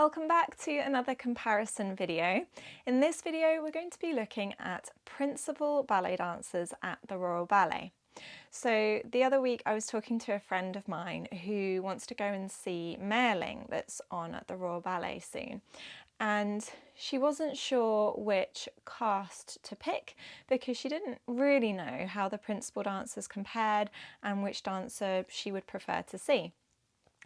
Welcome back to another comparison video. In this video we're going to be looking at principal ballet dancers at the Royal Ballet. So the other week I was talking to a friend of mine who wants to go and see Mayerling that's on at the Royal Ballet soon, and she wasn't sure which cast to pick because she didn't really know how the principal dancers compared and which dancer she would prefer to see.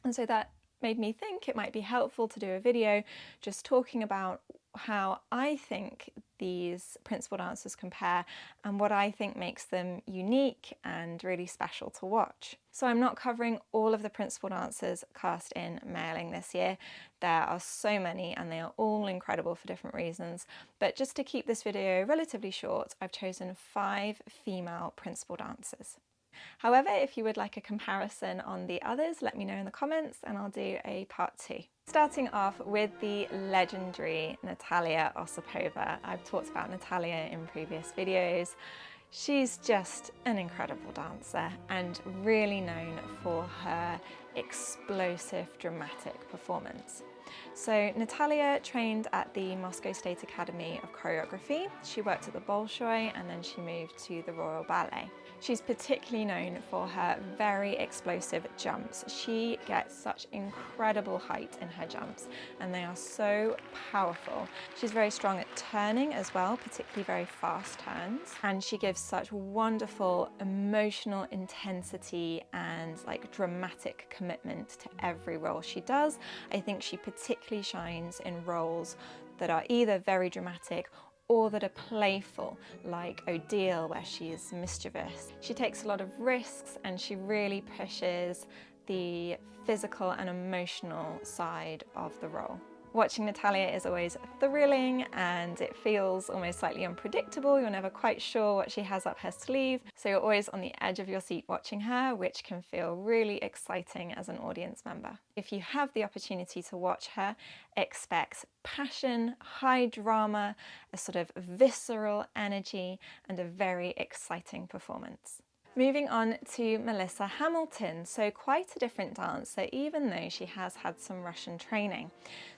And so that made me think it might be helpful to do a video just talking about how I think these principal dancers compare and what I think makes them unique and really special to watch. So I'm not covering all of the principal dancers cast in Mayerling this year. There are so many and they are all incredible for different reasons, but just to keep this video relatively short, I've chosen 5 female principal dancers. However, if you would like a comparison on the others, let me know in the comments and I'll do a part 2. Starting off with the legendary Natalia Osipova. I've talked about Natalia in previous videos. She's just an incredible dancer and really known for her explosive, dramatic performance. So Natalia trained at the Moscow State Academy of Choreography. She worked at the Bolshoi and then she moved to the Royal Ballet. She's particularly known for her very explosive jumps. She gets such incredible height in her jumps and they are so powerful. She's very strong at turning as well, particularly very fast turns. And she gives such wonderful emotional intensity and dramatic commitment to every role she does. I think she particularly shines in roles that are either very dramatic or that are playful, like Odile, where she is mischievous. She takes a lot of risks and she really pushes the physical and emotional side of the role. Watching Natalia is always thrilling and it feels almost slightly unpredictable. You're never quite sure what she has up her sleeve, so you're always on the edge of your seat watching her, which can feel really exciting as an audience member. If you have the opportunity to watch her, expect passion, high drama, a sort of visceral energy, and a very exciting performance. Moving on to Melissa Hamilton, so quite a different dancer even though she has had some Russian training.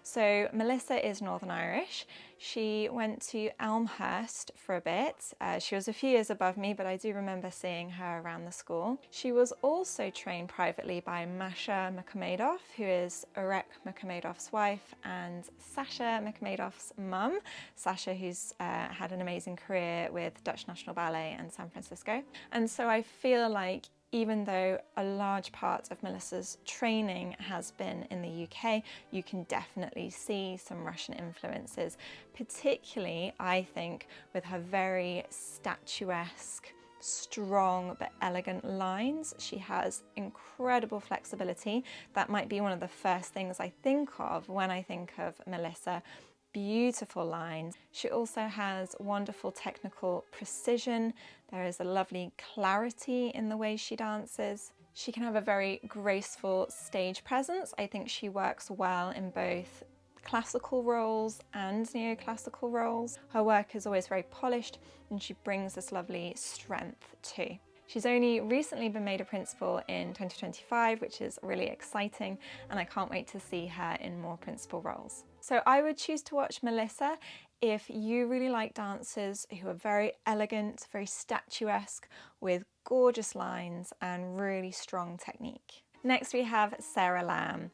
So Melissa is Northern Irish. She went to Elmhurst for a bit. She was a few years above me, but I do remember seeing her around the school. She was also trained privately by Masha Makhmedov, who is Irek Makhmedov's wife and Sasha Makhmedov's mum. Sasha, who's had an amazing career with Dutch National Ballet and San Francisco. And so I feel like even though a large part of Melissa's training has been in the UK, you can definitely see some Russian influences, particularly, I think, with her very statuesque, strong but elegant lines. She has incredible flexibility. That might be one of the first things I think of when I think of Melissa. Beautiful lines. She also has wonderful technical precision. There is a lovely clarity in the way she dances. She can have a very graceful stage presence. I think she works well in both classical roles and neoclassical roles. Her work is always very polished and she brings this lovely strength too. She's only recently been made a principal in 2025, which is really exciting, and I can't wait to see her in more principal roles. So I would choose to watch Melissa if you really like dancers who are very elegant, very statuesque, with gorgeous lines and really strong technique. Next we have Sarah Lamb.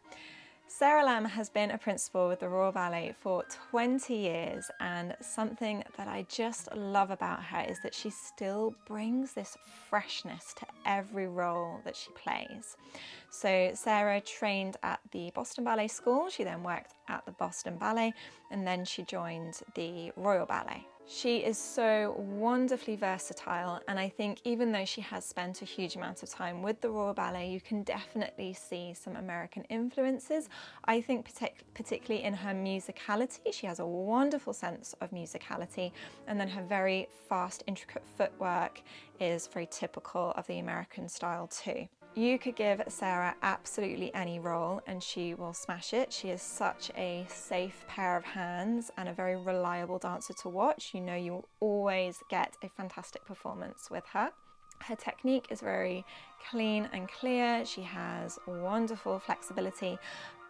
Sarah Lamb has been a principal with the Royal Ballet for 20 years, and something that I just love about her is that she still brings this freshness to every role that she plays. So Sarah trained at the Boston Ballet School, she then worked at the Boston Ballet, and then she joined the Royal Ballet. She is so wonderfully versatile, and I think even though she has spent a huge amount of time with the Royal Ballet, you can definitely see some American influences. I think particularly in her musicality, she has a wonderful sense of musicality, and then her very fast, intricate footwork is very typical of the American style too. You could give Sarah absolutely any role and she will smash it. She is such a safe pair of hands and a very reliable dancer to watch. You know you will always get a fantastic performance with her. Her technique is very clean and clear. She has wonderful flexibility,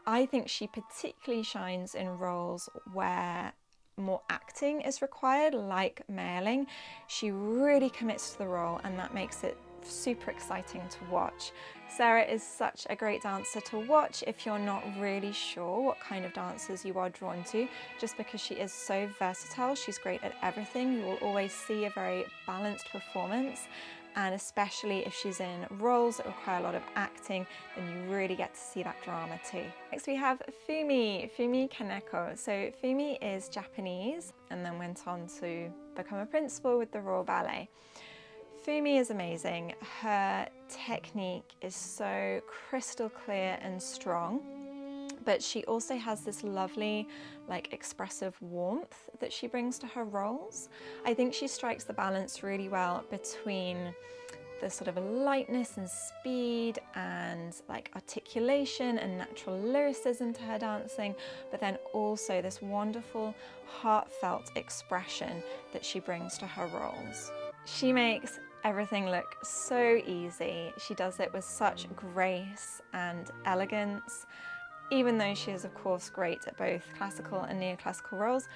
I think she particularly shines in roles where more acting is required, like Mayerling. She really commits to the role, and that makes it super exciting to watch. Sarah is such a great dancer to watch if you're not really sure what kind of dancers you are drawn to, just because she is so versatile. She's great at everything. You will always see a very balanced performance, and especially if she's in roles that require a lot of acting, then you really get to see that drama too. Next we have Fumi Kaneko. So Fumi is Japanese and then went on to become a principal with the Royal Ballet. Fumi is amazing. Her technique is so crystal clear and strong, but she also has this lovely, expressive warmth that she brings to her roles. I think she strikes the balance really well between the sort of lightness and speed and articulation and natural lyricism to her dancing, but then also this wonderful heartfelt expression that she brings to her roles. She makes everything look so easy. She does it with such grace and elegance. Even though she is of course great at both classical and neoclassical roles,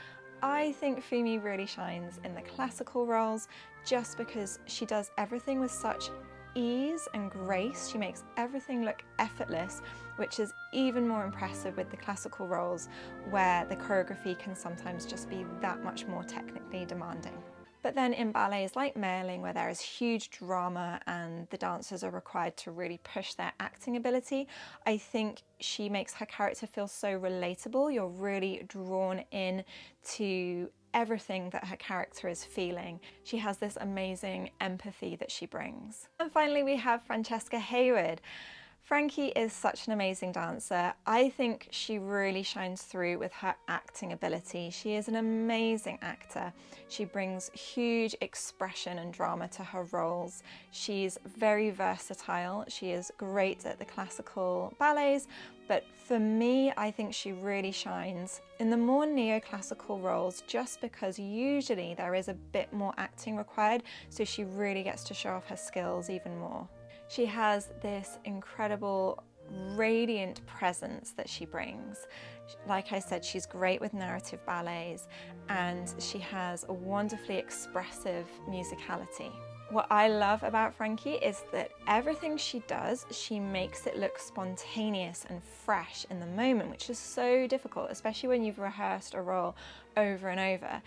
I think Fumi really shines in the classical roles just because she does everything with such ease and grace. She makes everything look effortless, which is even more impressive with the classical roles where the choreography can sometimes just be that much more technically demanding. But then in ballets like Mayerling, where there is huge drama and the dancers are required to really push their acting ability, I think she makes her character feel so relatable. You're really drawn in to everything that her character is feeling. She has this amazing empathy that she brings. And finally, we have Francesca Hayward. Frankie is such an amazing dancer. I think she really shines through with her acting ability. She is an amazing actor. She brings huge expression and drama to her roles. She's very versatile. She is great at the classical ballets, but for me, I think she really shines in the more neoclassical roles just because usually there is a bit more acting required, so she really gets to show off her skills even more. She has this incredible radiant presence that she brings. Like I said, she's great with narrative ballets and she has a wonderfully expressive musicality. What I love about Frankie is that everything she does, she makes it look spontaneous and fresh in the moment, which is so difficult, especially when you've rehearsed a role over and over.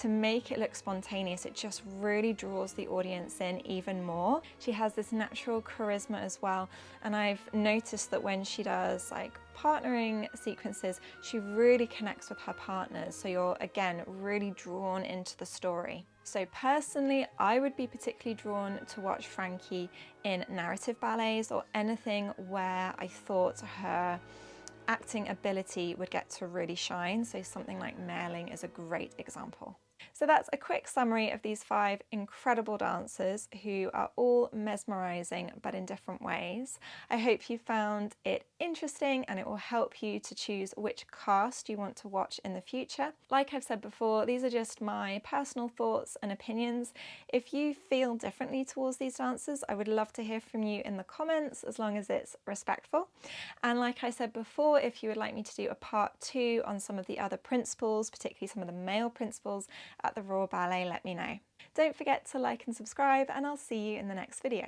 To make it look spontaneous, it just really draws the audience in even more. She has this natural charisma as well, and I've noticed that when she does partnering sequences, she really connects with her partners, so you're again really drawn into the story. So personally, I would be particularly drawn to watch Frankie in narrative ballets or anything where I thought her acting ability would get to really shine, so something like Mayerling is a great example. So that's a quick summary of these 5 incredible dancers who are all mesmerizing but in different ways. I hope you found it interesting and it will help you to choose which cast you want to watch in the future. Like I've said before, these are just my personal thoughts and opinions. If you feel differently towards these dancers, I would love to hear from you in the comments as long as it's respectful. And like I said before, if you would like me to do a part 2 on some of the other principals, particularly some of the male principals at the Royal Ballet, let me know. Don't forget to like and subscribe, and I'll see you in the next video.